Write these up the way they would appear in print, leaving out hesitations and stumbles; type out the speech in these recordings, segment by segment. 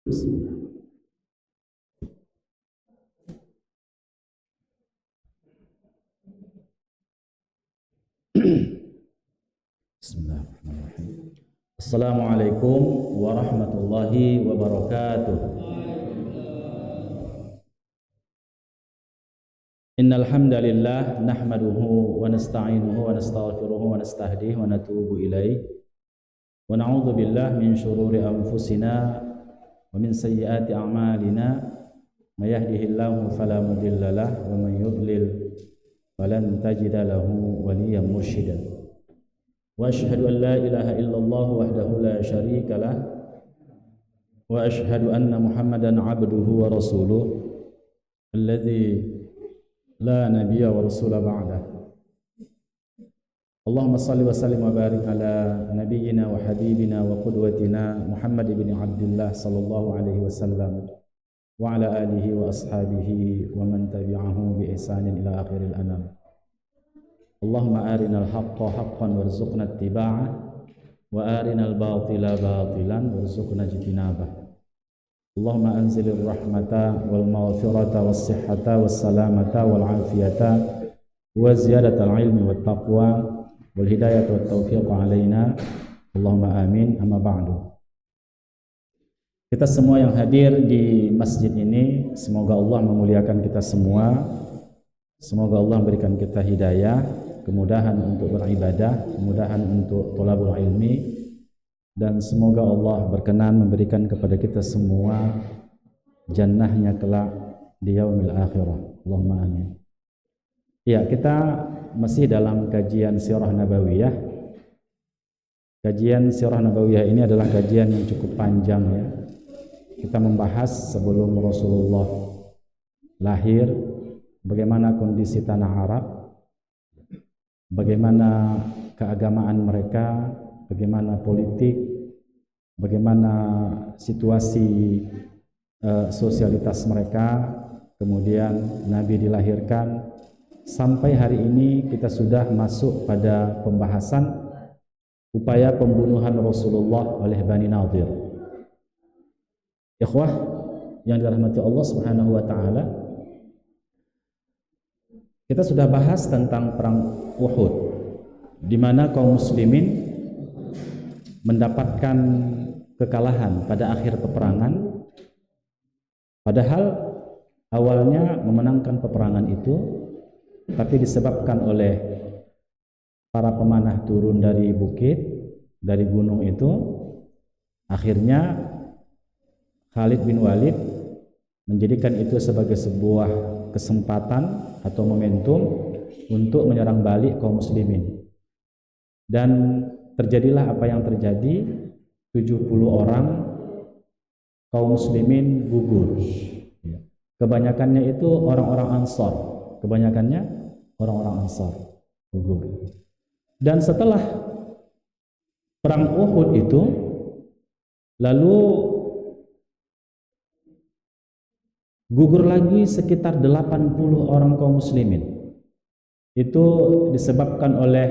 Bismillahirrahmanirrahim. Assalamualaikum warahmatullahi wabarakatuh. Innal hamdalillah nahmaduhu wa nasta'inuhu wa nastaghfiruhu wa nastahdihi wa natubu ilaih wa na'udzu billahi min shururi anfusina wa min sayyiati a'malina may yahdihillahu fala mudilla lahu wa may yudlil falan tajida lahu waliyyan mursyida. Wa asyhadu an la ilaha illallah wahdahu la syarika lah wa asyhadu anna Muhammadan abduhu wa rasuluh alladzi la nabiyya wa rasula ba'dah. Allahumma salli wa sallim wa barik ala nabiyyina wa habibina wa qudwatina Muhammad ibn Abdullah sallallahu alaihi wasallam wa ala alihi wa ashabihi wa man tabi'ahu bi ihsanin ila akhiril anam. Allahumma arinal haqqa haqqan warzuqna ittiba'ah wa arinal batila batilan warzuqna ijtinabah. Allahumma anzilir rahmata wal maghfirata was sihhata was salamata wal afiyata wa ziyadatal ilmi wat taqwa wal hidayata wat taufiq alaina. Allahumma amin. Amma ba'du. Kita semua yang hadir di masjid ini, semoga Allah memuliakan kita semua. Semoga Allah memberikan kita hidayah, kemudahan untuk beribadah, kemudahan untuk thalabul ilmi, dan semoga Allah berkenan memberikan kepada kita semua jannahnya kelak di yaumil akhirah. Allahumma amin. Ya, kita masih dalam kajian Sirah Nabawiyah. Kajian Sirah Nabawiyah ini adalah kajian yang cukup panjang ya. Kita membahas sebelum Rasulullah lahir, bagaimana kondisi tanah Arab, bagaimana keagamaan mereka, bagaimana politik, bagaimana situasi sosialitas mereka, kemudian Nabi dilahirkan, sampai hari ini kita sudah masuk pada pembahasan upaya pembunuhan Rasulullah oleh Bani Nadir. Ikhwah yang dirahmati Allah Subhanahu wa taala, kita sudah bahas tentang perang Uhud, di mana kaum muslimin mendapatkan kekalahan pada akhir peperangan, padahal awalnya memenangkan peperangan itu, tapi disebabkan oleh para pemanah turun dari bukit, dari gunung itu, akhirnya Khalid bin Walid menjadikan itu sebagai sebuah kesempatan atau momentum untuk menyerang balik kaum muslimin, dan terjadilah apa yang terjadi. 70 orang kaum muslimin gugur. Kebanyakannya itu orang-orang Ansar. Kebanyakannya orang-orang Ansar gugur. Dan setelah perang Uhud itu, lalu gugur lagi sekitar 80 orang kaum muslimin. Itu disebabkan oleh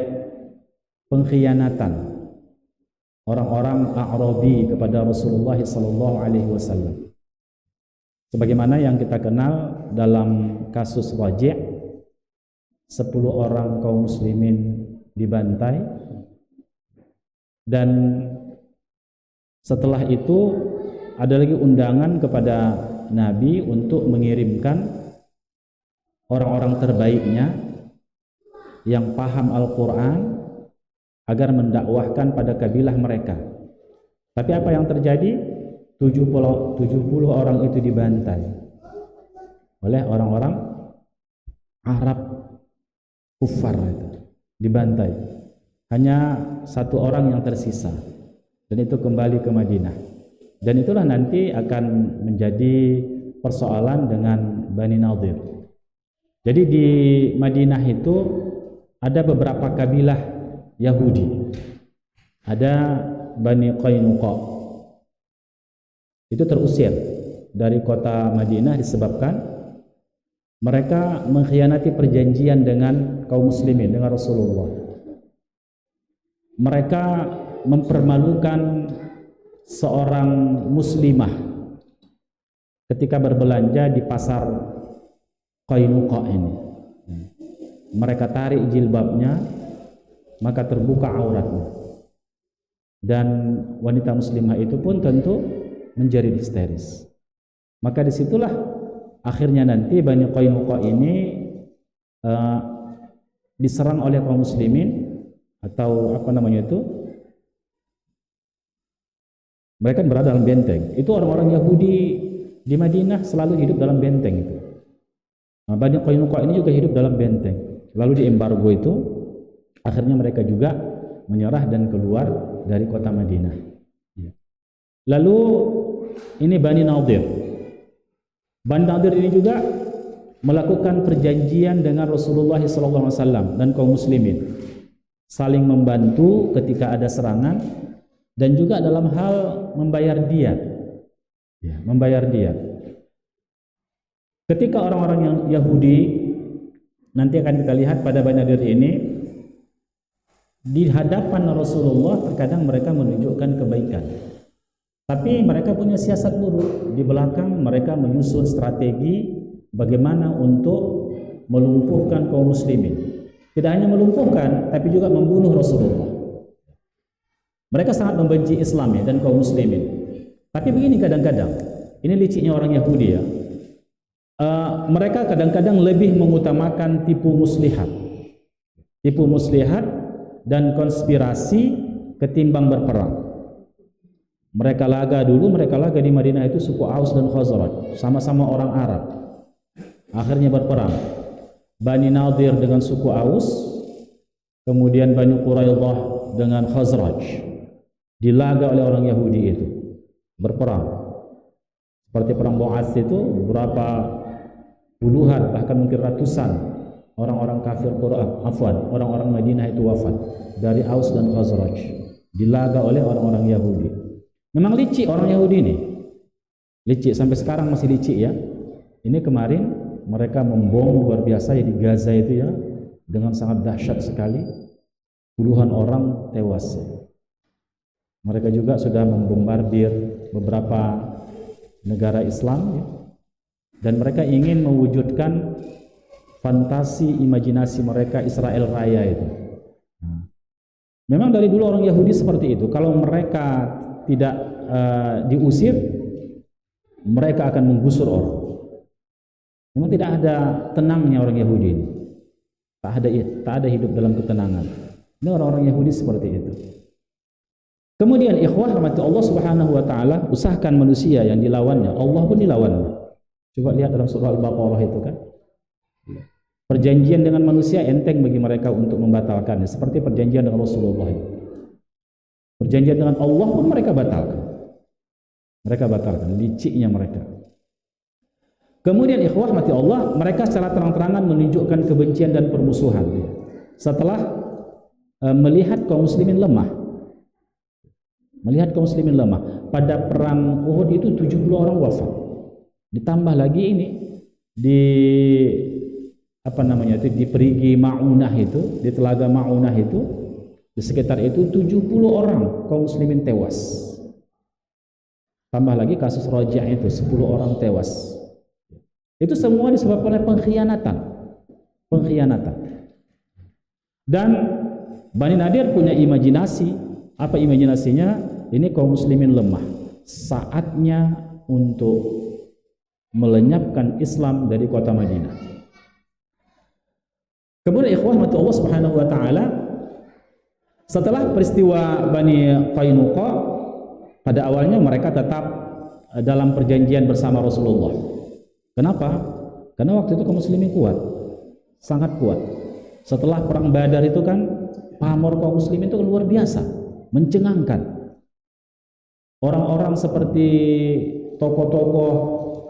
pengkhianatan orang-orang A'rabi kepada Rasulullah sallallahu alaihi wasallam. Sebagaimana yang kita kenal dalam kasus Raji', 10 orang kaum muslimin dibantai, dan setelah itu ada lagi undangan kepada Nabi untuk mengirimkan orang-orang terbaiknya yang paham Al-Quran agar mendakwahkan pada kabilah mereka. Tapi apa yang terjadi? 70 orang itu dibantai oleh orang-orang Arab kufar itu. Dibantai. Hanya 1 orang yang tersisa, dan itu kembali ke Madinah. Dan itulah nanti akan menjadi persoalan dengan Bani Nadir. Jadi di Madinah itu ada beberapa kabilah Yahudi, ada Bani Qainuqa, itu terusir dari kota Madinah disebabkan mereka mengkhianati perjanjian dengan kaum muslimin, dengan Rasulullah. Mereka mempermalukan seorang muslimah ketika berbelanja di pasar Qainuqa ini. Mereka tarik jilbabnya, maka terbuka auratnya. Dan wanita muslimah itu pun tentu menjadi histeris. Maka disitulah akhirnya nanti Bani Qainuqa ini diserang oleh kaum muslimin, atau apa namanya itu, mereka berada dalam benteng. Itu orang-orang Yahudi di Madinah selalu hidup dalam benteng itu. Nah, Bani Qainuqa ini juga hidup dalam benteng. Lalu diembargo itu, akhirnya mereka juga menyerah dan keluar dari kota Madinah. Lalu ini Bani Nadir. Bani Nadir ini juga melakukan perjanjian dengan Rasulullah SAW dan kaum muslimin, saling membantu ketika ada serangan, dan juga dalam hal membayar diat. Membayar diat. Ketika orang-orang yang Yahudi, nanti akan kita lihat pada Bani Nadir ini, di hadapan Rasulullah terkadang mereka menunjukkan kebaikan, tapi mereka punya siasat buruk. Di belakang mereka menyusun strategi bagaimana untuk melumpuhkan kaum muslimin. Tidak hanya melumpuhkan, tapi juga membunuh Rasulullah. Mereka sangat membenci Islam dan kaum muslimin. Tapi begini, kadang-kadang ini liciknya orang Yahudi ya. Mereka kadang-kadang lebih mengutamakan tipu muslihat dan konspirasi ketimbang berperang. Mereka laga di Madinah itu suku Aus dan Khazraj, sama-sama orang Arab. Akhirnya berperang. Bani Nadir dengan suku Aus, kemudian Bani Quraidah dengan Khazraj. Dilaga oleh orang Yahudi itu, berperang. Seperti perang Bu'ats itu, berapa puluhan bahkan mungkin ratusan orang-orang kafir orang-orang Madinah itu wafat dari Aus dan Khazraj, dilaga oleh orang-orang Yahudi. Memang licik orang Yahudi ini, licik sampai sekarang masih licik ya. Ini kemarin mereka membom luar biasa ya di Gaza itu ya, dengan sangat dahsyat sekali, puluhan orang tewas. Mereka juga sudah membombardir beberapa negara Islam ya. Dan mereka ingin mewujudkan fantasi imajinasi mereka Israel Raya itu. Memang dari dulu orang Yahudi seperti itu. Kalau mereka tidak diusir, mereka akan menggusur orang. Memang tidak ada tenangnya orang Yahudi ini. Tak ada hidup dalam ketenangan. Ini orang-orang Yahudi seperti itu. Kemudian ikhwah rahmati Allah Subhanahu wa taala, usahakan manusia yang dilawannya, Allah pun dilawannya. Coba lihat dalam surah Al-Baqarah itu kan. Perjanjian dengan manusia enteng bagi mereka untuk membatalkannya, seperti perjanjian dengan Rasulullah. Perjanjian dengan Allah pun mereka batalkan. Mereka batalkan, liciknya mereka. Kemudian ikhwah rahmati Allah, mereka secara terang-terangan menunjukkan kebencian dan permusuhan setelah melihat kaum muslimin lemah. Melihat kaum muslimin lemah. Pada perang Uhud itu 70 orang wafat. Ditambah lagi ini di di perigi Ma'unah itu, di telaga Ma'unah itu, di sekitar itu 70 orang kaum muslimin tewas. Tambah lagi kasus Raji' itu 10 orang tewas. Itu semua disebabkan oleh pengkhianatan. Dan Bani Nadir punya imajinasi. Apa imajinasinya? Ini kaum muslimin lemah. Saatnya untuk melenyapkan Islam dari kota Madinah. Kemudian ikhwah rahmati Allah Subhanahu wa taala, setelah peristiwa Bani Qainuqa, pada awalnya mereka tetap dalam perjanjian bersama Rasulullah. Kenapa? Karena waktu itu kaum muslimin kuat, sangat kuat. Setelah perang Badar itu kan pamor kaum muslimin itu luar biasa, mencengangkan. Orang-orang seperti tokoh-tokoh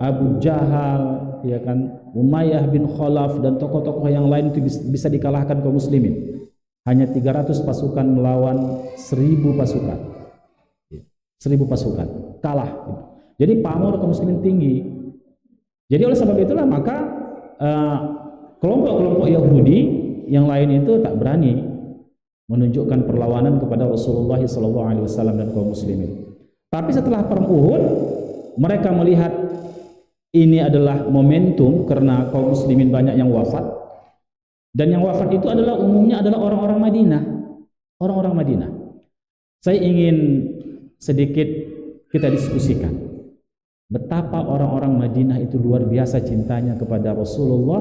Abu Jahal, ya kan, Umayyah bin Khalaf dan tokoh-tokoh yang lain itu bisa dikalahkan kaum muslimin. Hanya 300 pasukan melawan 1000 pasukan. 1000 pasukan kalah. Jadi pamor kaum muslimin tinggi. Jadi oleh sebab itulah maka kelompok-kelompok Yahudi yang lain itu tak berani menunjukkan perlawanan kepada Rasulullah SAW dan kaum muslimin. Tapi setelah perang Uhud, mereka melihat ini adalah momentum karena kaum muslimin banyak yang wafat, dan yang wafat itu adalah umumnya adalah orang-orang Madinah. Orang-orang Madinah. Saya ingin sedikit kita diskusikan betapa orang-orang Madinah itu luar biasa cintanya kepada Rasulullah,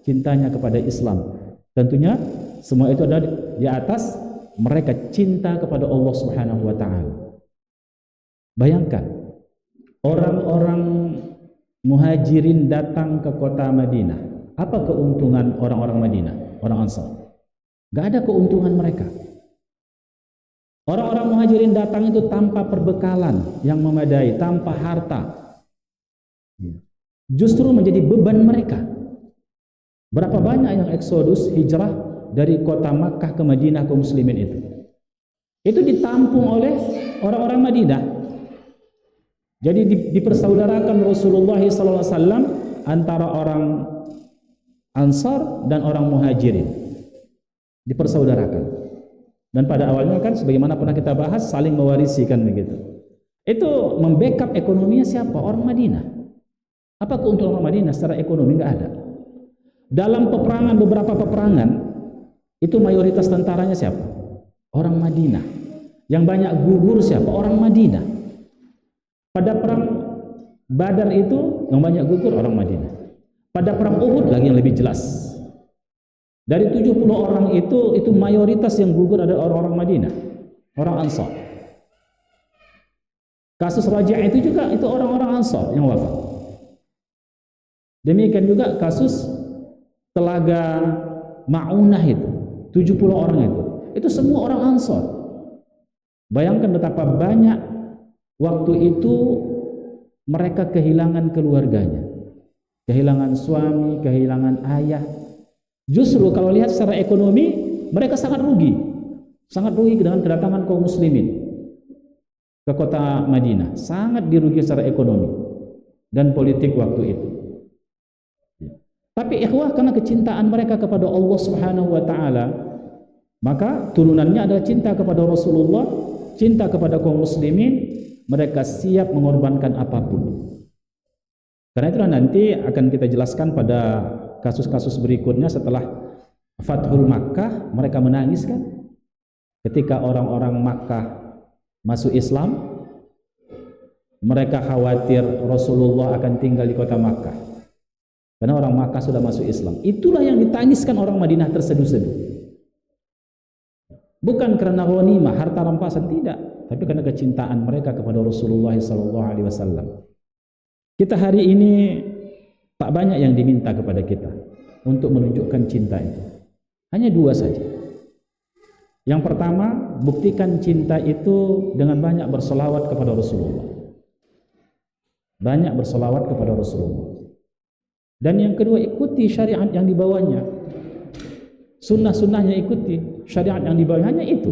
cintanya kepada Islam. Tentunya semua itu ada di atas mereka cinta kepada Allah Subhanahu wa taala. Bayangkan orang-orang Muhajirin datang ke kota Madinah. Apa keuntungan orang-orang Madinah, orang Ansar? Gak ada keuntungan mereka. Orang-orang Muhajirin datang itu tanpa perbekalan yang memadai, tanpa harta. Justru menjadi beban mereka. Berapa banyak yang eksodus hijrah dari kota Makkah ke Madinah kaum muslimin itu? Itu ditampung oleh orang-orang Madinah. Jadi dipersaudarakan Rasulullah SAW antara orang Ansar dan orang Muhajirin. Dipersaudarakan. Dan pada awalnya kan sebagaimana pernah kita bahas, saling mewarisi kan begitu. Itu membackup ekonominya siapa? Orang Madinah. Apa keuntungan orang Madinah secara ekonomi? Nggak ada. Dalam peperangan, beberapa peperangan, itu mayoritas tentaranya siapa? Orang Madinah. Yang banyak gugur siapa? Orang Madinah. Pada perang Badar itu yang banyak gugur orang Madinah. Pada perang Uhud lagi yang lebih jelas. Dari 70 orang itu mayoritas yang gugur adalah orang-orang Madinah, orang Ansar. Kasus Raji' itu juga itu orang-orang Ansar yang wafat. Demikian juga kasus Telaga Ma'unah itu, 70 orang itu semua orang Ansar. Bayangkan betapa banyak waktu itu mereka kehilangan keluarganya, kehilangan suami, kehilangan ayah. Justru kalau lihat secara ekonomi, mereka sangat rugi dengan kedatangan kaum muslimin ke kota Madinah. Sangat dirugi secara ekonomi dan politik waktu itu. Tapi ikhwah, karena kecintaan mereka kepada Allah Subhanahu wa taala, maka turunannya adalah cinta kepada Rasulullah, cinta kepada kaum muslimin. Mereka siap mengorbankan apapun. Karena itulah nanti akan kita jelaskan pada kasus-kasus berikutnya setelah Fathul Makkah, mereka menangis kan? Ketika orang-orang Makkah masuk Islam, mereka khawatir Rasulullah akan tinggal di kota Makkah. Karena orang Makkah sudah masuk Islam. Itulah yang ditangiskan orang Madinah terseduh-seduh. Bukan karena ghanimah, harta rampasan, tidak, tapi karena kecintaan mereka kepada Rasulullah SAW. Kita hari ini tak banyak yang diminta kepada kita untuk menunjukkan cinta itu. Hanya dua saja. Yang pertama, buktikan cinta itu dengan banyak berselawat kepada Rasulullah. Banyak berselawat kepada Rasulullah. Dan yang kedua, ikuti syariat yang dibawanya. Sunnah-sunnahnya ikuti, syariat yang dibawanya, hanya itu.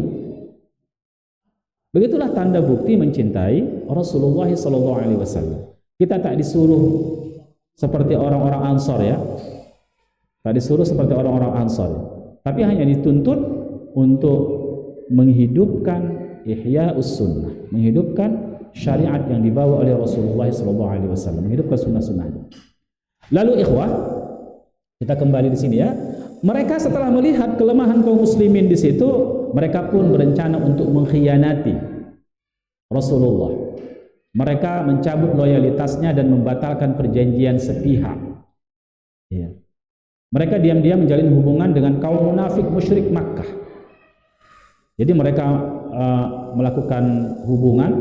Begitulah tanda bukti mencintai Rasulullah SAW. Kita tak disuruh seperti orang-orang Ansar ya. Tak disuruh seperti orang-orang Ansar. Tapi hanya dituntut untuk menghidupkan ihya'us sunnah, menghidupkan syariat yang dibawa oleh Rasulullah SAW, menghidupkan sunnah-sunnah. Lalu ikhwah, kita kembali di sini ya. Mereka setelah melihat kelemahan kaum muslimin di situ, mereka pun berencana untuk mengkhianati Rasulullah. Mereka mencabut loyalitasnya dan membatalkan perjanjian sepihak. Ya. Mereka diam-diam menjalin hubungan dengan kaum munafik musyrik Makkah. Jadi mereka melakukan hubungan.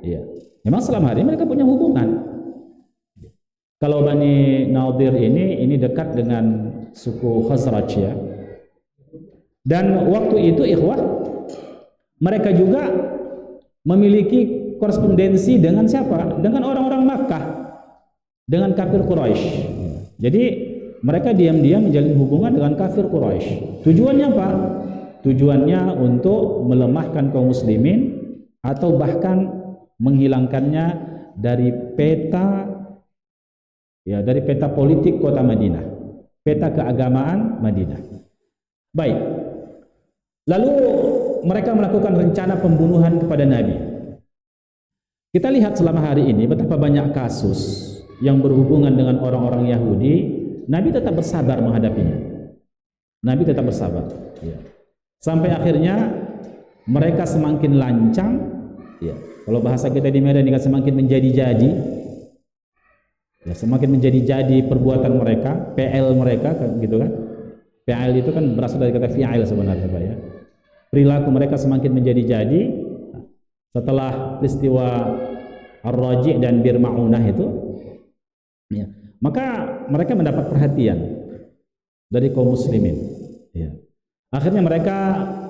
Ya. Memang selama hari mereka punya hubungan. Kalau Bani Nadir ini dekat dengan suku Khazraj ya. Dan waktu itu ikhwah, mereka juga memiliki korespondensi dengan siapa? Dengan orang-orang Makkah, dengan kafir Quraisy. Jadi mereka diam-diam menjalin hubungan dengan kafir Quraisy. Tujuannya apa? Tujuannya untuk melemahkan kaum muslimin atau bahkan menghilangkannya dari peta politik kota Madinah, peta keagamaan Madinah. Baik. Lalu mereka melakukan rencana pembunuhan kepada Nabi. Kita lihat selama hari ini betapa banyak kasus yang berhubungan dengan orang-orang Yahudi, Nabi tetap bersabar menghadapinya. Nabi tetap bersabar. Ya. Sampai akhirnya mereka semakin lancang. Ya. Kalau bahasa kita di Medan ini semakin menjadi-jadi. Ya, semakin menjadi-jadi perbuatan mereka, PL mereka, gitu kan? PL itu kan berasal dari kata fi'il sebenarnya, Pak ya. Perilaku mereka semakin menjadi-jadi. Setelah peristiwa Ar-Raji' dan Bir Ma'unah itu, ya, maka mereka mendapat perhatian dari kaum muslimin. Ya. Akhirnya mereka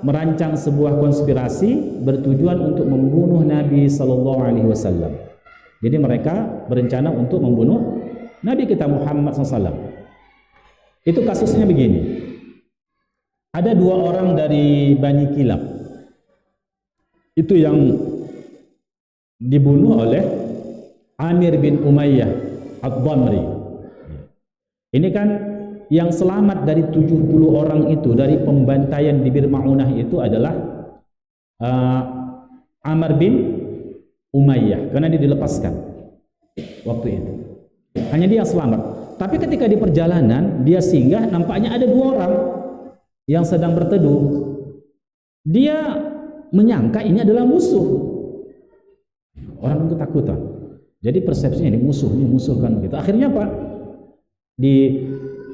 merancang sebuah konspirasi bertujuan untuk membunuh Nabi Sallallahu Alaihi Wasallam. Jadi mereka berencana untuk membunuh Nabi kita Muhammad SAW. Itu kasusnya begini. Ada 2 orang dari Bani Kilab. Itu yang dibunuh oleh Amir bin Umayyah Ad-Dhamri. Ini kan yang selamat dari 70 orang itu dari pembantaian di Bir Ma'unah itu adalah Amr bin Umayyah, karena dia dilepaskan waktu itu. Hanya dia yang selamat. Tapi ketika di perjalanan dia singgah, nampaknya ada 2 orang yang sedang berteduh. Dia menyangka ini adalah musuh. Orang ketakutan. Jadi persepsinya ini musuh kan begitu. Akhirnya apa?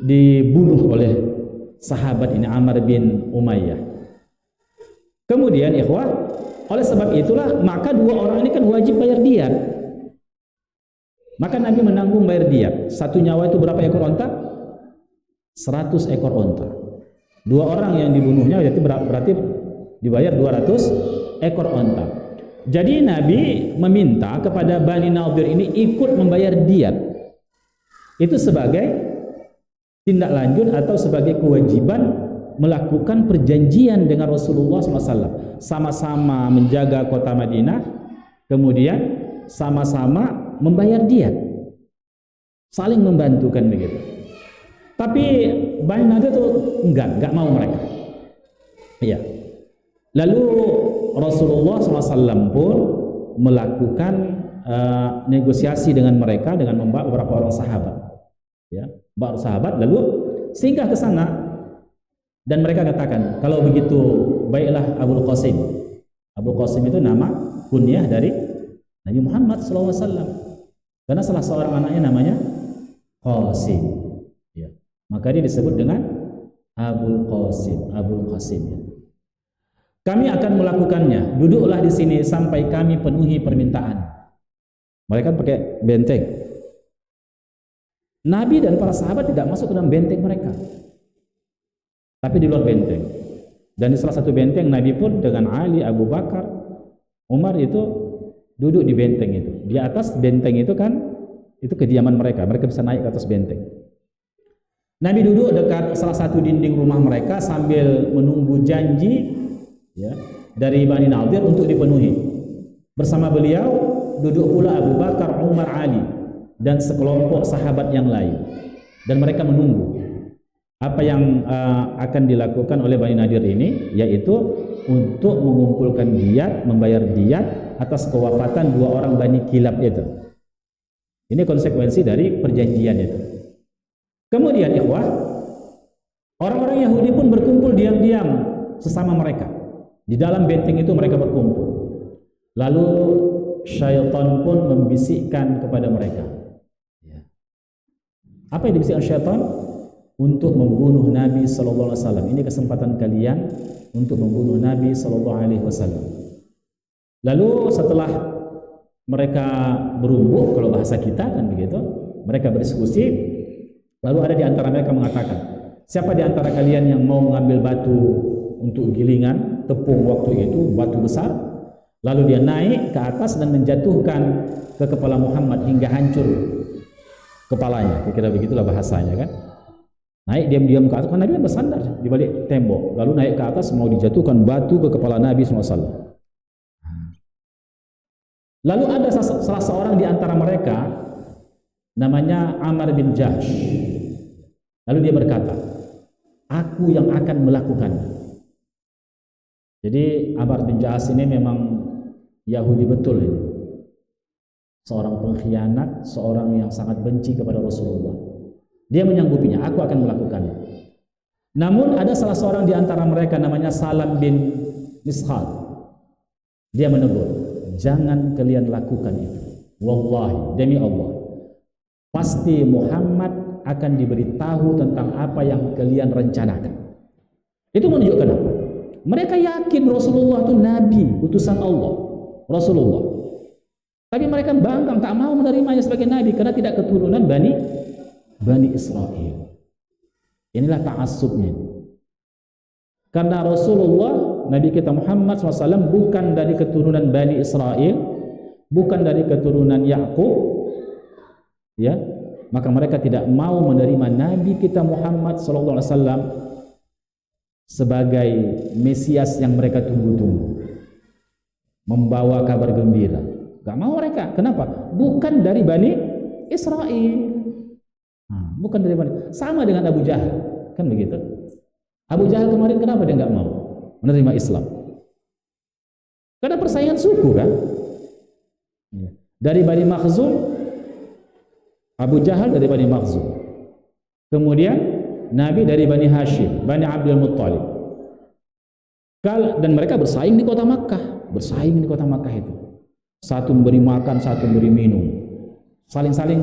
Dibunuh oleh sahabat ini Amr bin Umayyah. Kemudian ikhwah, oleh sebab itulah maka 2 orang ini kan wajib bayar diat. Maka Nabi menanggung bayar diat. 1 nyawa itu berapa ekor onta? 100 ekor onta. 2 orang yang dibunuhnya berarti dibayar 200 ekor onta. Jadi Nabi meminta kepada Bani Nadir ini ikut membayar diat. Itu sebagai tindak lanjut atau sebagai kewajiban melakukan perjanjian dengan Rasulullah SAW, sama-sama menjaga kota Madinah, kemudian sama-sama membayar diat, saling membantukan begitu. Tapi Bani Nadir itu enggak mau mereka. Iya. Lalu Rasulullah SAW pun melakukan negosiasi dengan mereka dengan membawa beberapa orang sahabat. Ya, baru sahabat lalu singgah ke sana dan mereka katakan, kalau begitu baiklah Abul Qasim. Abul Qasim itu nama kunyah dari Nabi Muhammad SAW, karena salah seorang anaknya namanya Qasim. Ya. Maka dia disebut dengan Abul Qasim. Abul Qasim. Ya. Kami akan melakukannya. Duduklah di sini sampai kami penuhi permintaan. Mereka pakai benteng. Nabi dan para sahabat tidak masuk ke dalam benteng mereka, tapi di luar benteng. Dan di salah satu benteng Nabi pun dengan Ali, Abu Bakar, Umar itu duduk di benteng itu. Di atas benteng itu kan itu kediaman mereka. Mereka bisa naik ke atas benteng. Nabi duduk dekat salah satu dinding rumah mereka sambil menunggu janji, ya, dari Bani Nadir untuk dipenuhi. Bersama beliau duduk pula Abu Bakar, Umar, Ali dan sekelompok sahabat yang lain. Dan mereka menunggu apa yang akan dilakukan oleh Bani Nadir ini, yaitu untuk mengumpulkan diat, membayar diat atas kewafatan 2 orang Bani Kilab itu. Ini konsekuensi dari perjanjian itu. Kemudian ikhwah, orang-orang Yahudi pun berkumpul diam-diam sesama mereka. Di dalam benteng itu mereka berkumpul. Lalu syaitan pun membisikkan kepada mereka. Apa yang dibisikkan syaitan? Untuk membunuh Nabi Sallallahu Alaihi Wasallam. Ini kesempatan kalian untuk membunuh Nabi Sallallahu Alaihi Wasallam. Lalu setelah mereka berumbuk, kalau bahasa kita kan begitu, mereka berdiskusi. Lalu ada di antara mereka mengatakan, siapa di antara kalian yang mau mengambil batu untuk gilingan tepung waktu itu, batu besar, lalu dia naik ke atas dan menjatuhkan ke kepala Muhammad hingga hancur kepalanya. Kira-kira begitulah bahasanya kan. Naik diam-diam ke atas, kan Nabi kan bersandar di balik tembok, lalu naik ke atas mau dijatuhkan batu ke kepala Nabi SAW. Lalu ada salah seorang di antara mereka namanya Amr bin Jahsh. Lalu dia berkata, aku yang akan melakukannya. Jadi Amr bin Jahsh ini memang Yahudi betul ini. seorang pengkhianat, seorang yang sangat benci kepada Rasulullah. Dia menyanggupinya, aku akan melakukannya. Namun ada salah seorang di antara mereka namanya Salam bin Mishal. Dia menegur, jangan kalian lakukan itu. Wallahi, demi Allah, pasti Muhammad akan diberitahu tentang apa yang kalian rencanakan. Itu menunjukkan apa? Mereka yakin Rasulullah itu Nabi, utusan Allah, Rasulullah. Tapi mereka bangkang, tak mau menerimanya sebagai Nabi karena tidak keturunan Bani Israel. Inilah ta'assubnya. Karena Rasulullah, Nabi kita Muhammad SAW bukan dari keturunan Bani Israel, bukan dari keturunan Yakub, ya, maka mereka tidak mau menerima Nabi kita Muhammad SAW sebagai Mesias yang mereka tunggu-tunggu, membawa kabar gembira. Gak mau mereka. Kenapa? Bukan dari Bani Israel. Bukan dari Bani. Sama dengan Abu Jahal, kan begitu. Abu Jahal kemarin kenapa dia nggak mau menerima Islam? Karena persaingan suku, kan? Dari Bani Makhzum, Abu Jahal dari Bani Makhzum. Kemudian Nabi dari Bani Hashim, Bani Abdul Muttalib. Dan mereka bersaing di kota Makkah, itu. Satu memberi makan, satu memberi minum, saling-saling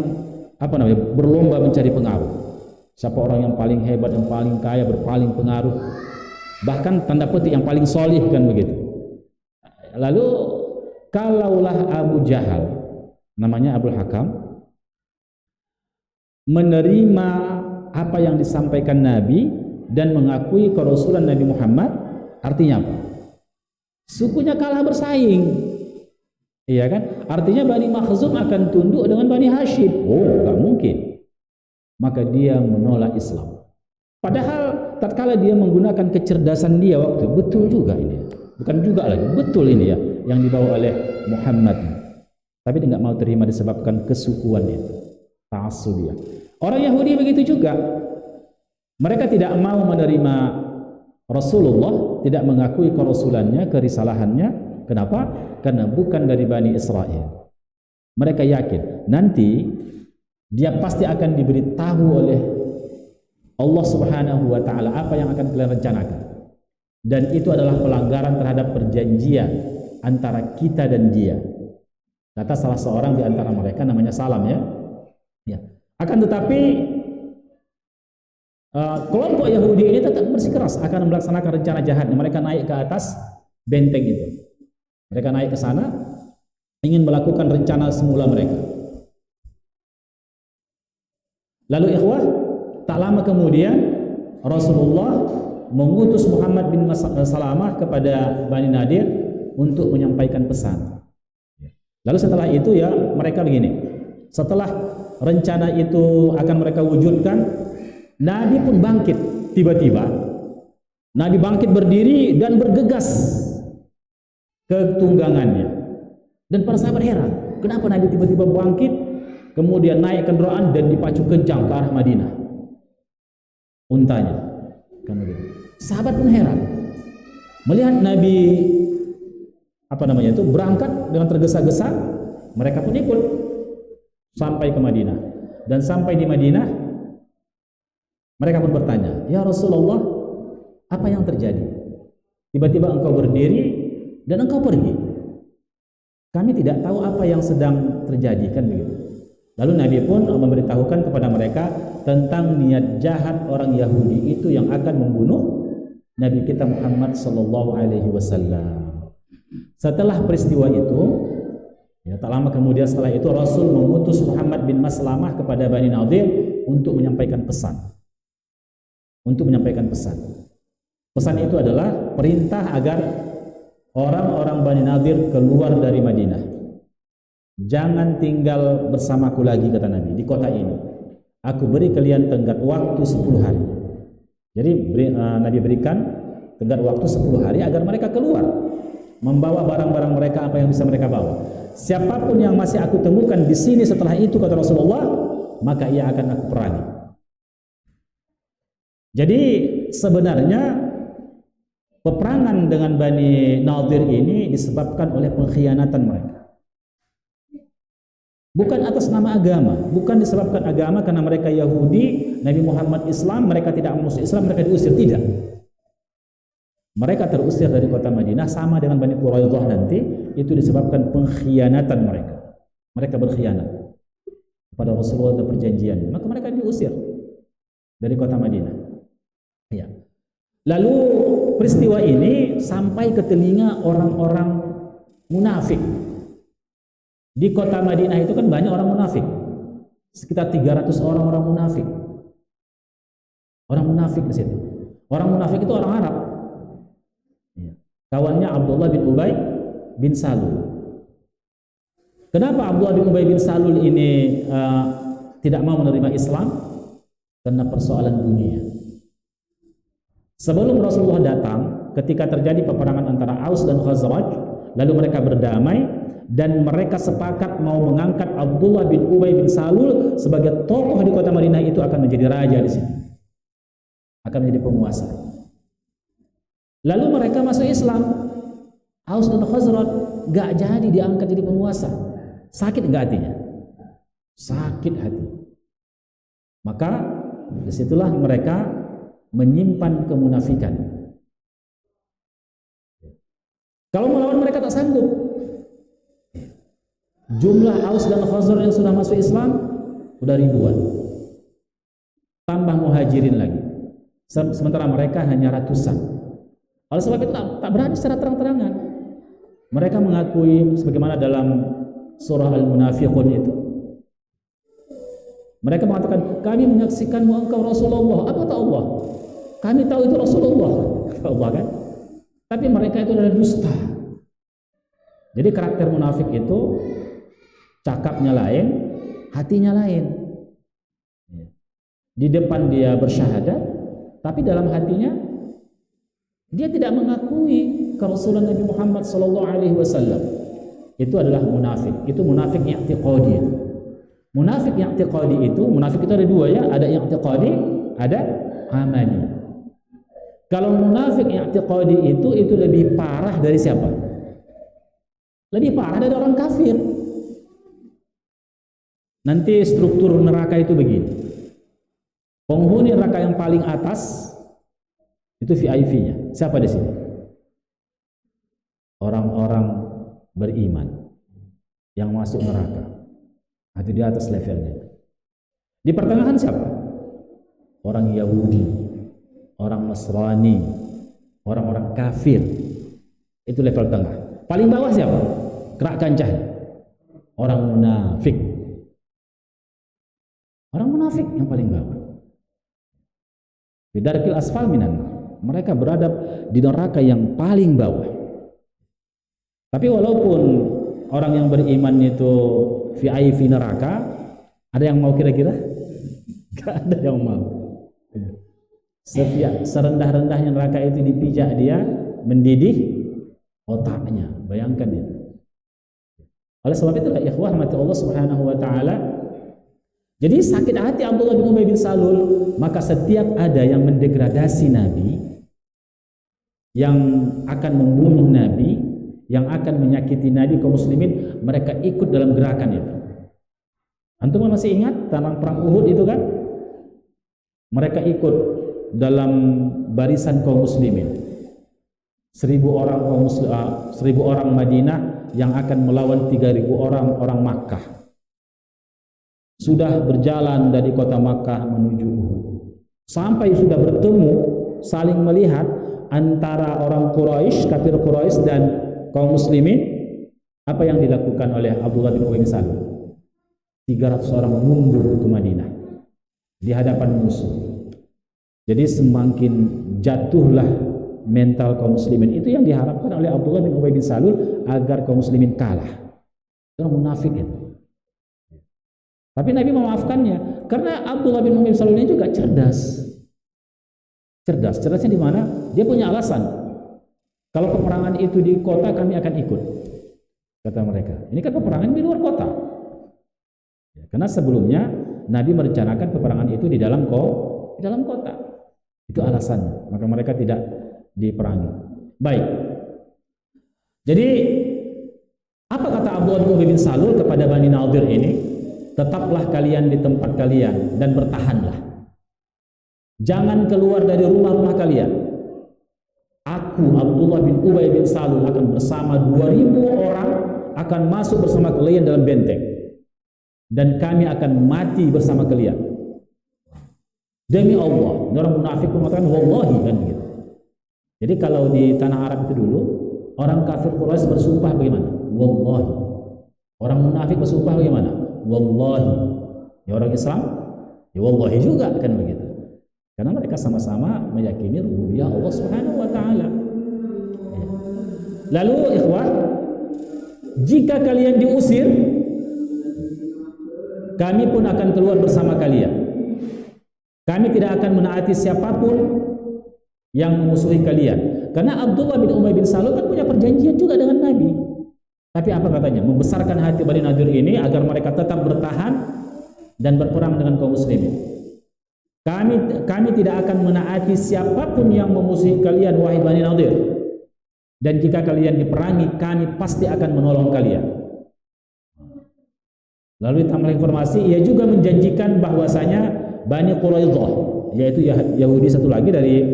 berlomba mencari pengaruh. Siapa orang yang paling hebat, yang paling kaya, berpaling pengaruh, bahkan tanda petik yang paling solih, kan begitu. Lalu kalaulah Abu Jahal, namanya Abul Hakam, menerima apa yang disampaikan Nabi dan mengakui kerasulan Nabi Muhammad, artinya apa? Sukunya kalah bersaing. Iya kan? Artinya Bani Makhzum akan tunduk dengan Bani Hashim. Oh, enggak mungkin. Maka dia menolak Islam. Padahal tatkala dia menggunakan kecerdasan dia waktu, betul juga ini. Bukan juga lagi, betul ini ya yang dibawa oleh Muhammad. Tapi dia enggak mau terima disebabkan kesukuan itu. Ta'assub dia. Orang Yahudi begitu juga. Mereka tidak mau menerima Rasulullah, tidak mengakui kerasulannya, kerisalahannya. Kenapa? Karena bukan dari Bani Israel. Mereka yakin nanti dia pasti akan diberitahu oleh Allah Subhanahu wa taala apa yang akan kalian rencanakan. Dan itu adalah pelanggaran terhadap perjanjian antara kita dan dia. Kata salah seorang di antara mereka namanya Salam, ya. Ya. Akan tetapi kelompok Yahudi ini tetap bersikeras akan melaksanakan rencana jahatnya. Mereka naik ke atas benteng itu. Mereka naik ke sana, ingin melakukan rencana semula mereka. Lalu ikhwah, tak lama kemudian Rasulullah mengutus Muhammad bin Salamah kepada Bani Nadir untuk menyampaikan pesan. Lalu setelah itu ya mereka begini. Setelah rencana itu akan mereka wujudkan, Nabi pun bangkit tiba-tiba. Nabi bangkit berdiri dan bergegas ke tunggangannya. Dan para sahabat heran, kenapa Nabi tiba-tiba bangkit, kemudian naik kendaraan dan dipacu kencang ke arah Madinah. Untanya, kan begitu. Sahabat pun heran melihat Nabi berangkat dengan tergesa-gesa. Mereka pun ikut sampai ke Madinah. Dan sampai di Madinah, mereka pun bertanya, "Ya Rasulullah, apa yang terjadi? Tiba-tiba engkau berdiri dan engkau pergi. Kami tidak tahu apa yang sedang terjadi," kan begitu. Lalu Nabi pun memberitahukan kepada mereka tentang niat jahat orang Yahudi itu yang akan membunuh Nabi kita Muhammad sallallahu alaihi wasallam. Setelah peristiwa itu, ya, tak lama kemudian setelah itu Rasul mengutus Muhammad bin Maslamah kepada Bani Nadir untuk menyampaikan pesan. Pesan itu adalah perintah agar orang-orang Bani Nadir keluar dari Madinah. Jangan tinggal bersamaku lagi, kata Nabi, di kota ini. Aku beri kalian tenggat waktu 10 hari. Jadi Nabi berikan tenggat waktu 10 hari agar mereka keluar, membawa barang-barang mereka apa yang bisa mereka bawa. Siapapun yang masih aku temukan di sini setelah itu, kata Rasulullah, maka ia akan aku perangi. Jadi sebenarnya peperangan dengan Bani Nadir ini disebabkan oleh pengkhianatan mereka. Bukan atas nama agama, bukan disebabkan agama karena mereka Yahudi, Nabi Muhammad Islam, mereka tidak masuk Islam, mereka diusir, tidak. Mereka terusir dari kota Madinah sama dengan Bani Quraidah nanti, itu disebabkan pengkhianatan mereka. Mereka berkhianat kepada Rasulullah dan perjanjian, maka mereka diusir dari kota Madinah. Ya. Lalu peristiwa ini sampai ke telinga orang-orang munafik. Di kota Madinah itu kan banyak orang munafik. Sekitar 300 orang munafik. Orang munafik di situ. Orang munafik itu orang Arab. Kawannya Abdullah bin Ubay bin Salul. Kenapa Abdullah bin Ubay bin Salul ini tidak mau menerima Islam? Karena persoalan dunia. Sebelum Rasulullah datang, ketika terjadi peperangan antara Aus dan Khazraj, lalu mereka berdamai dan mereka sepakat mau mengangkat Abdullah bin Ubay bin Salul sebagai tokoh di kota Madinah, itu akan menjadi raja di sini, akan menjadi penguasa. Lalu mereka masuk Islam. Aus dan Khazraj gak jadi diangkat jadi penguasa. Sakit gak hatinya? Sakit hati. Maka disitulah mereka menyimpan kemunafikan. Kalau melawan mereka tak sanggup. Jumlah Aus dan Khazraj yang sudah masuk Islam udah ribuan. Tambah muhajirin lagi. Sementara mereka hanya ratusan. Oleh sebab itu tak berani secara terang-terangan. Mereka mengakui sebagaimana dalam surah Al-Munafiqun itu. Mereka mengatakan, kami menyaksikanmu engkau Rasulullah. Apa kata Allah? Kami tahu itu Rasulullah. Kata Allah kan? Tapi mereka itu adalah dusta. Jadi karakter munafik itu cakapnya lain, hatinya lain. Di depan dia bersyahadat, tapi dalam hatinya dia tidak mengakui kerasulan Nabi Muhammad SAW. Itu adalah munafik. Itu munafik i'tiqadi. Munafik i'tiqadi itu, munafik itu ada dua ya, ada i'tiqadi, ada amali. Kalau munafik i'tiqadi itu lebih parah dari siapa? Lebih parah dari orang kafir. Nanti struktur neraka itu begini. Penghuni neraka yang paling atas itu VIP-nya. Siapa di sini? Orang-orang beriman yang masuk neraka. Itu di atas levelnya. Di pertengahan siapa? Orang Yahudi, orang Nasrani, orang-orang kafir. Itu level tengah. Paling bawah siapa? Kerak kancah. Orang munafik. Orang munafik yang paling bawah. Bidarkil asfal minan. Mereka berada di neraka yang paling bawah. Tapi walaupun orang yang beriman itu VIP neraka, ada yang mau kira-kira? Gak ada yang mau. Serendah-rendahnya neraka itu dipijak dia, mendidih otaknya. Bayangkan itu. Oleh sebab itulah ikhwah mati Allah Subhanahu wa taala. Jadi sakit hati Abdullah bin Ubay bin Salul, maka setiap ada yang mendegradasi Nabi, yang akan membunuh Nabi, yang akan menyakiti Nabi kaum muslimin, mereka ikut dalam gerakan itu. Antum masih ingat tentang perang Uhud itu kan? Mereka ikut dalam barisan kaum muslimin. 1000 orang kaum muslim, 1000 orang Madinah yang akan melawan 3000 orang Makkah. Sudah berjalan dari kota Makkah menuju Uhud. Sampai sudah bertemu, saling melihat antara orang Quraisy, kafir Quraisy dan kaum muslimin. Apa yang dilakukan oleh Abdullah bin Ubay bin Salul? 300 orang mundur ke Madinah di hadapan musuh. Jadi semakin jatuhlah mental kaum muslimin. Itu yang diharapkan oleh Abdullah bin Ubay bin Salul, agar kaum muslimin kalah. Itu munafik itu. Tapi Nabi memaafkannya karena Abdullah bin Ubay bin Salul ini juga cerdas. Cerdasnya di mana? Dia punya alasan. Kalau peperangan itu di kota, kami akan ikut, kata mereka. Ini kan peperangan di luar kota. Ya, karena sebelumnya Nabi merencanakan peperangan itu di dalam kota. Itu alasannya. Maka mereka tidak diperangi. Baik. Jadi apa kata Abdullah bin Ubay bin Salul kepada Bani Nadir ini? tetaplah kalian di tempat kalian dan bertahanlah. Jangan keluar dari rumah-rumah kalian. Aku Abdullah bin Ubay bin Salul akan bersama 2000 orang akan masuk bersama kalian dalam benteng, dan kami akan mati bersama kalian. Demi Allah. Orang munafik mengatakan wallahi, kan gitu. Jadi kalau di tanah Arab itu dulu, orang kafir Quraisy bersumpah bagaimana? Wallahi. Orang munafik bersumpah bagaimana? Wallahi. Ya orang Islam, ya wallahi juga, kan begitu. Karena mereka sama-sama meyakini rububiyah Allah Subhanahu wa taala. Lalu ikhwah, jika kalian diusir, kami pun akan keluar bersama kalian. Kami tidak akan menaati siapapun yang memusuhi kalian. Karena Abdullah bin Ubay bin Salul kan punya perjanjian juga dengan Nabi. Tapi apa katanya? Membesarkan hati Bani Nadir ini agar mereka tetap bertahan dan berperang dengan kaum muslimin. Kami tidak akan menaati siapapun yang memusuhi kalian, wahai Bani Nadir. Dan jika kalian diperangi, kami pasti akan menolong kalian. Lalu ditambah informasi, ia juga menjanjikan bahwasanya Bani Quraidah, yaitu Yahudi satu lagi dari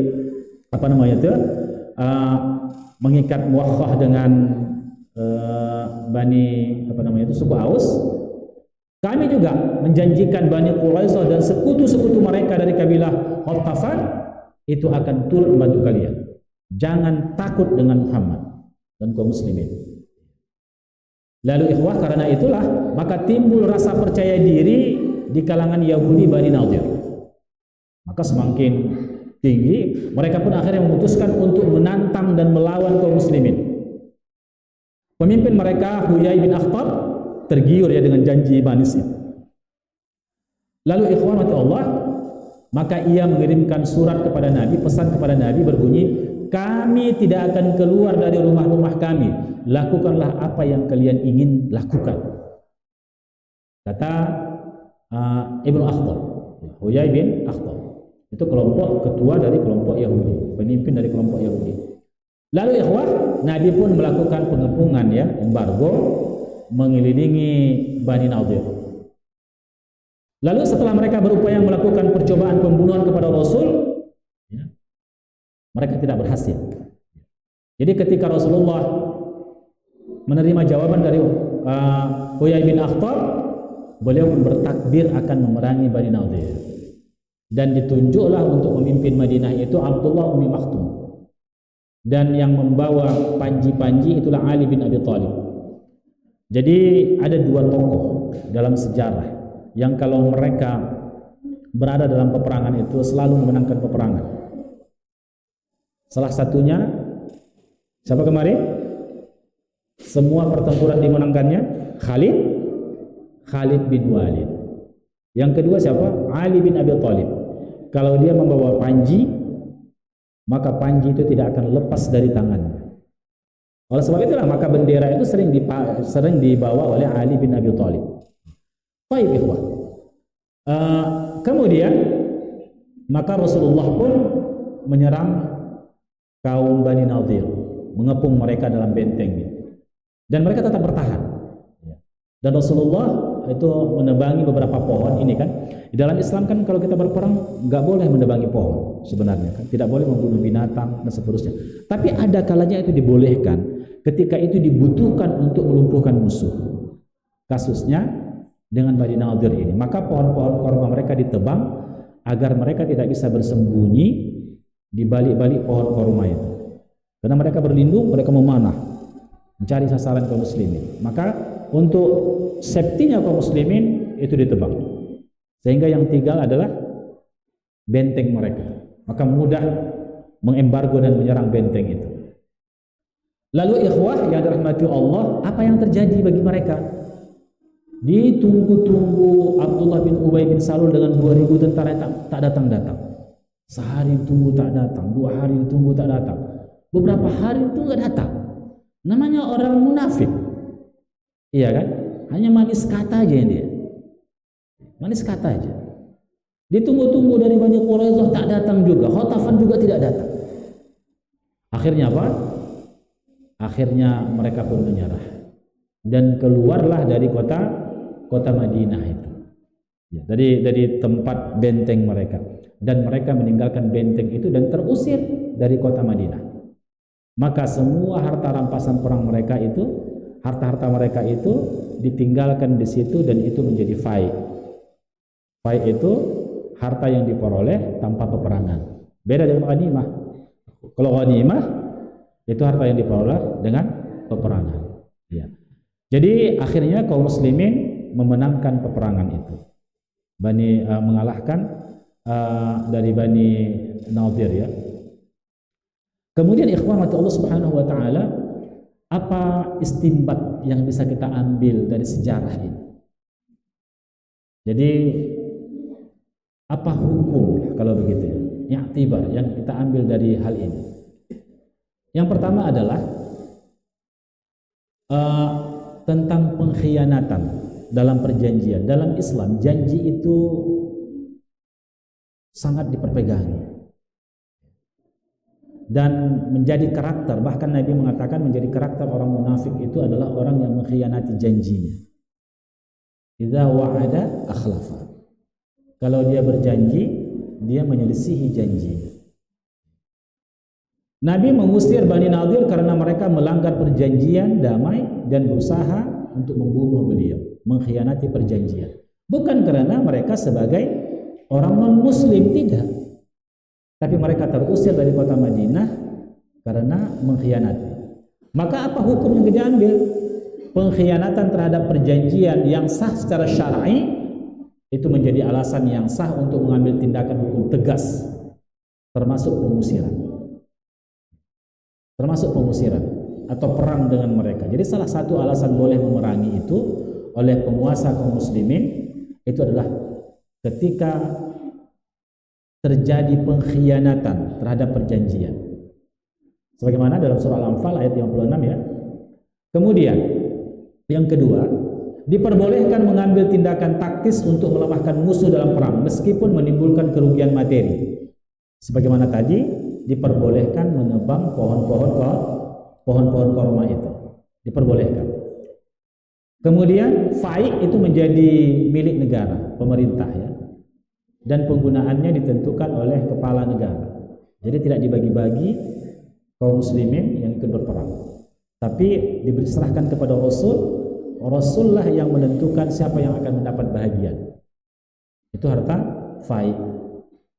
mengikat Muwakhah dengan suku Aus. Kami juga menjanjikan Bani Quraidah dan sekutu-sekutu mereka dari kabilah Ghatafan itu akan turut membantu kalian. Jangan takut dengan Muhammad dan kaum muslimin. Lalu ikhwah, karena itulah maka timbul rasa percaya diri di kalangan Yahudi Bani Nadir. Maka semakin tinggi, mereka pun akhirnya memutuskan untuk menantang dan melawan kaum muslimin. Pemimpin mereka Huyai bin Akhtab tergiur ya dengan janji manis itu. Lalu ikhwan Allah, maka ia mengirimkan surat kepada Nabi, pesan kepada Nabi berbunyi, kami tidak akan keluar dari rumah-rumah kami, lakukanlah apa yang kalian ingin lakukan. Kata Ibnu Akhtab, Huyai bin Akhtab, itu kelompok ketua dari kelompok Yahudi, pemimpin dari kelompok Yahudi. Lalu ikhwah, Nabi pun melakukan pengepungan ya, embargo, mengelilingi Bani Nadir. Lalu setelah mereka berupaya melakukan percobaan pembunuhan kepada Rasul, ya, mereka tidak berhasil. Jadi ketika Rasulullah menerima jawaban dari Huyai bin Akhtab, beliau pun bertakbir akan memerangi Bani Nadir. Dan ditunjuklah untuk memimpin Madinah itu Abdullah Ummi Maktum. Dan yang membawa panji-panji itulah Ali bin Abi Thalib. Jadi ada dua tokoh dalam sejarah yang kalau mereka berada dalam peperangan itu selalu memenangkan peperangan. Salah satunya siapa kemarin? Semua pertempuran dimenangkannya Khalid bin Walid. Yang kedua siapa? Ali bin Abi Thalib. Kalau dia membawa panji, maka panji itu tidak akan lepas dari tangannya. Oleh sebab itulah maka bendera itu sering dibawa oleh Ali bin Abi Thalib. Baik ikhwah. Kemudian maka Rasulullah pun menyerang kaum Bani Nadir, mengepung mereka dalam benteng, dan mereka tetap bertahan. Dan Rasulullah itu menebangi beberapa pohon ini kan. Di dalam Islam kan kalau kita berperang nggak boleh menebangi pohon sebenarnya kan, tidak boleh membunuh binatang dan seterusnya. Tapi ada kalanya itu dibolehkan ketika itu dibutuhkan untuk melumpuhkan musuh. Kasusnya dengan Bani Nadir ini, maka pohon-pohon korma mereka ditebang agar mereka tidak bisa bersembunyi di balik-balik pohon korma itu. Karena mereka berlindung, mereka memanah, mencari sasaran kaum muslimin. Maka untuk safety-nya kaum muslimin itu ditebang, sehingga yang tinggal adalah benteng mereka. Maka mudah mengembargo dan menyerang benteng itu. Lalu ikhwah yang dirahmati Allah, apa yang terjadi bagi mereka? Ditunggu-tunggu Abdullah bin Ubay bin Salul dengan 2000 tentara tak datang-datang. Sehari tunggu tak datang, 2 hari tunggu tak datang, beberapa hari tunggu tak datang. Namanya orang munafik. Iya kan? Hanya manis kata aja dia. Manis kata aja. Ditunggu-tunggu dari Bani Quraidah tak datang juga, Ghatafan juga tidak datang. Akhirnya apa? Akhirnya mereka pun menyerah dan keluarlah dari kota Madinah itu. Ya, dari tempat benteng mereka, dan mereka meninggalkan benteng itu dan terusir dari kota Madinah. Maka semua harta rampasan perang mereka itu, harta-harta mereka itu ditinggalkan di situ dan itu menjadi fai. Fai itu harta yang diperoleh tanpa peperangan. Beda dengan ghanimah. Kalau ghanimah itu harta yang diperoleh dengan peperangan. Ya. Jadi akhirnya kaum muslimin memenangkan peperangan itu. Mengalahkan dari Bani Nadir ya. Kemudian ikhwan Allah Subhanahu wa taala, apa istimbat yang bisa kita ambil dari sejarah ini? Jadi apa hukum kalau begitu ya? I'tibar yang kita ambil dari hal ini. Yang pertama adalah tentang pengkhianatan dalam perjanjian. Dalam Islam, janji itu sangat diperpegangi dan menjadi karakter. Bahkan Nabi mengatakan menjadi karakter orang munafik itu adalah orang yang mengkhianati janjinya. Idza wa'ada akhlafa. Kalau dia berjanji, dia menyelisihi janjinya. Nabi mengusir Bani Nadir karena mereka melanggar perjanjian damai dan berusaha untuk membunuh beliau, mengkhianati perjanjian. Bukan karena mereka sebagai orang non-muslim, tidak. Tapi mereka terusir dari kota Madinah karena mengkhianati. Maka apa hukum yang kita ambil? Pengkhianatan terhadap perjanjian yang sah secara syar'i itu menjadi alasan yang sah untuk mengambil tindakan hukum tegas, termasuk pengusiran. Termasuk pengusiran atau perang dengan mereka. Jadi salah satu alasan boleh memerangi itu oleh penguasa kaum muslimin itu adalah ketika terjadi pengkhianatan terhadap perjanjian. Sebagaimana dalam surah Al-Anfal ayat 56 ya. Kemudian yang kedua, diperbolehkan mengambil tindakan taktis untuk melemahkan musuh dalam perang meskipun menimbulkan kerugian materi. Sebagaimana tadi diperbolehkan menebang pohon-pohon korma itu. Diperbolehkan. Kemudian fai itu menjadi milik negara, pemerintah ya. Dan penggunaannya ditentukan oleh kepala negara. Jadi tidak dibagi-bagi kaum muslimin yang ikut berperang. Tapi diserahkan kepada Rasulullah yang menentukan siapa yang akan mendapat bahagian. Itu harta fai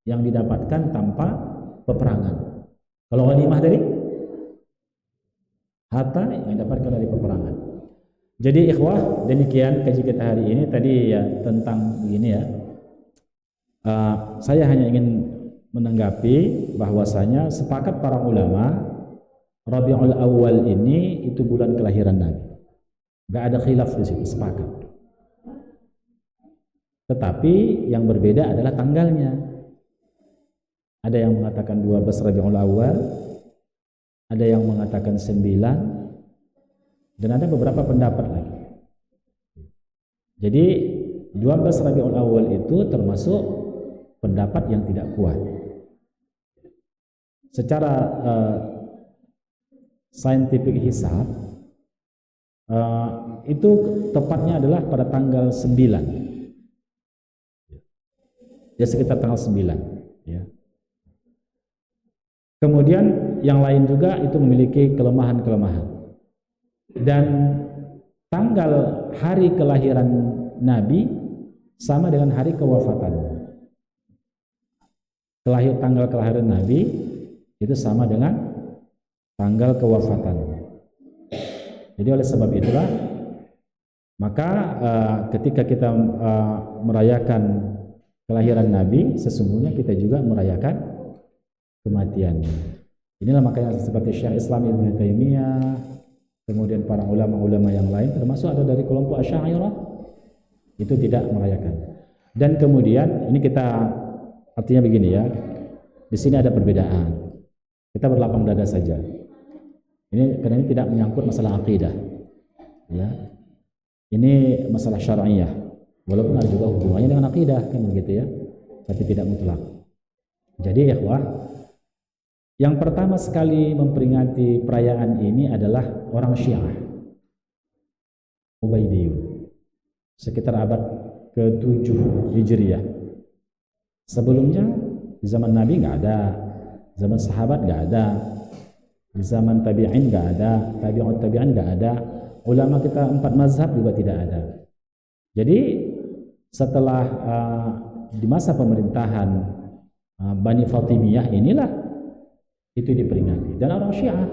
yang didapatkan tanpa peperangan. Kalau ghanimah tadi harta yang didapatkan dari peperangan. Jadi ikhwah, demikian kaji kita hari ini. Tadi ya tentang begini ya. Saya hanya ingin menanggapi bahwasanya sepakat para ulama Rabiul Awal ini itu bulan kelahiran Nabi. Gak ada khilaf di situ, sepakat. Tetapi yang berbeda adalah tanggalnya. Ada yang mengatakan 12 Rabiul Awal, ada yang mengatakan 9, dan ada beberapa pendapat lagi. Jadi 12 Rabiul Awal itu termasuk pendapat yang tidak kuat. Secara saintifik hisab itu tepatnya adalah pada tanggal 9. Ya sekitar tanggal 9 ya. Kemudian yang lain juga itu memiliki kelemahan-kelemahan. Dan tanggal hari kelahiran Nabi sama dengan hari kewafatannya. Tanggal kelahiran Nabi itu sama dengan tanggal kewafatannya. Jadi oleh sebab itulah maka ketika kita merayakan kelahiran Nabi, sesungguhnya kita juga merayakan kematiannya. Inilah makanya seperti Syekh Islam Ibnu Taimiyah, kemudian para ulama-ulama yang lain, termasuk ada dari kelompok Asy'ariyah, itu tidak merayakan. Dan kemudian ini kita artinya begini ya, di sini ada perbedaan. Kita berlapang dada saja. Ini karena ini tidak menyangkut masalah akidah, ya. Ini masalah syar'iyah. Walaupun ada juga hubungannya dengan akidah, kan begitu ya, tapi tidak mutlak. Jadi ikhwah, yang pertama sekali memperingati perayaan ini adalah orang Syiah, Ubaidiyun, sekitar abad ke-7 Hijriah. Sebelumnya di zaman Nabi nggak ada, zaman sahabat nggak ada, di zaman tabi'in nggak ada, tabi'ut tabi'in nggak ada, ulama kita 4 mazhab juga tidak ada. Jadi setelah di masa pemerintahan Bani Fatimiyah inilah itu diperingati, dan orang Syiah.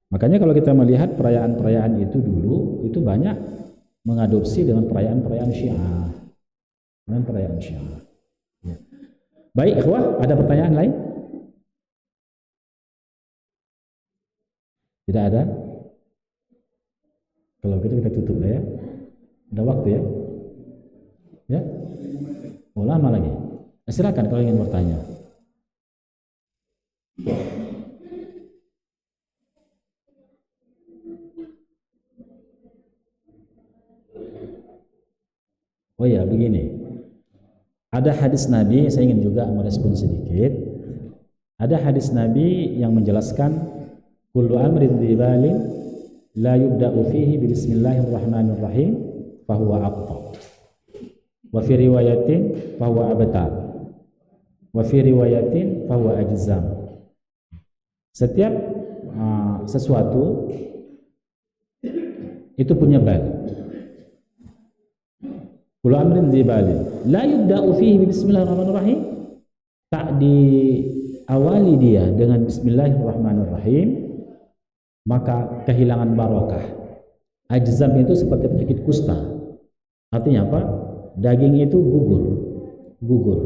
Makanya kalau kita melihat perayaan-perayaan itu dulu, itu banyak mengadopsi dengan perayaan-perayaan Syiah. Dan perayaan Syiah. Ya. Baik, ikhwah, ada pertanyaan lain? Tidak ada? Kalau gitu kita tutup lah ya. Ada waktu ya? Ya? Oh, lama lagi. Silakan kalau ingin bertanya. Oh ya, begini. Ada hadis Nabi, saya ingin juga merespon sedikit. Ada hadis Nabi yang menjelaskan kullu amrin dzibalin la yubda'u fihi bi bismillahirrahmanirrahim fahuwa aqta. Wa fi riwayatin fahuwa abtar. Wa fi riwayatin fahuwa ajzam. Setiap sesuatu itu punya bal. Kullu amrin dzibalin la yubda'u fihi bi bismillahirrahmanirrahim, tak diawali dia dengan bismillahirrahmanirrahim, maka kehilangan barakah. Ajzam itu seperti penyakit kusta. Artinya apa? Daging itu gugur.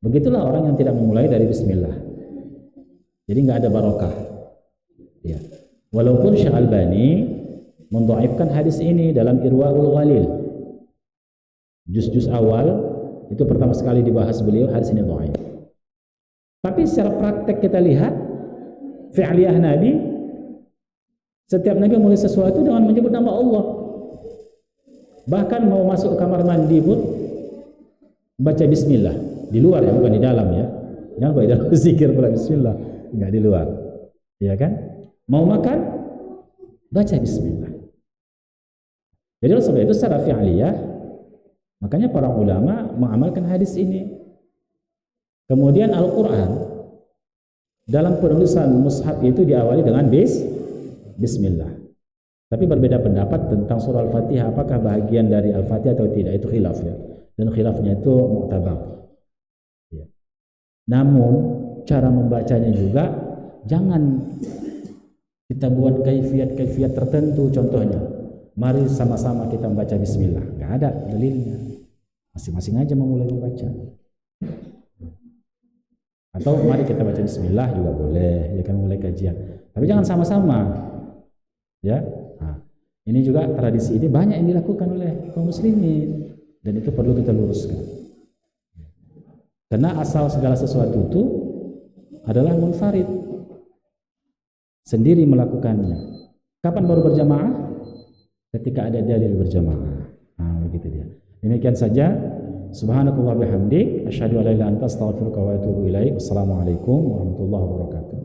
Begitulah orang yang tidak memulai dari bismillah. Jadi nggak ada barakah. Ya. Walaupun Syekh Albani mendhaifkan hadis ini dalam Irwaul Ghalil. Juz-juz awal itu pertama sekali dibahas beliau, hadis ini dhaif. Tapi secara praktek kita lihat fi'liyah Nabi, setiap Nabi mulai sesuatu dengan menyebut nama Allah. Bahkan mau masuk ke kamar mandi pun baca bismillah. Di luar ya, bukan di dalam ya. Jangan baca dalam zikir pula bismillah, enggak di luar. Ya kan? Mau makan baca bismillah. Jadi oleh sebab itu secara fi'liyah, makanya para ulama mengamalkan hadis ini. Kemudian Al-Quran dalam penulisan mushaf itu diawali dengan bismillah. Tapi berbeda pendapat tentang surah Al-Fatihah, apakah bahagian dari Al-Fatihah atau tidak, itu khilaf ya. Dan khilafnya itu mu'tabar. Ya. Namun cara membacanya juga jangan kita buat kaifiat tertentu. Contohnya, mari sama-sama kita membaca bismillah. Nggak ada dalilnya. Masing-masing aja memulai membaca. Atau mari kita baca bismillah juga boleh, ya kan, mulai kajian. Tapi jangan sama-sama. Ya. Nah, ini juga tradisi ini banyak yang dilakukan oleh kaum muslimin, dan itu perlu kita luruskan. Karena asal segala sesuatu itu adalah munfarid. Sendiri melakukannya. Kapan baru berjamaah? Ketika ada dalil berjamaah. Nah, begitu dia. Demikian saja. Subhanakallah bihamdik, asyhadu an la ilaha illa anta, astaghfiruka wa atubu ilaik. Wassalamualaikum warahmatullahi wabarakatuh.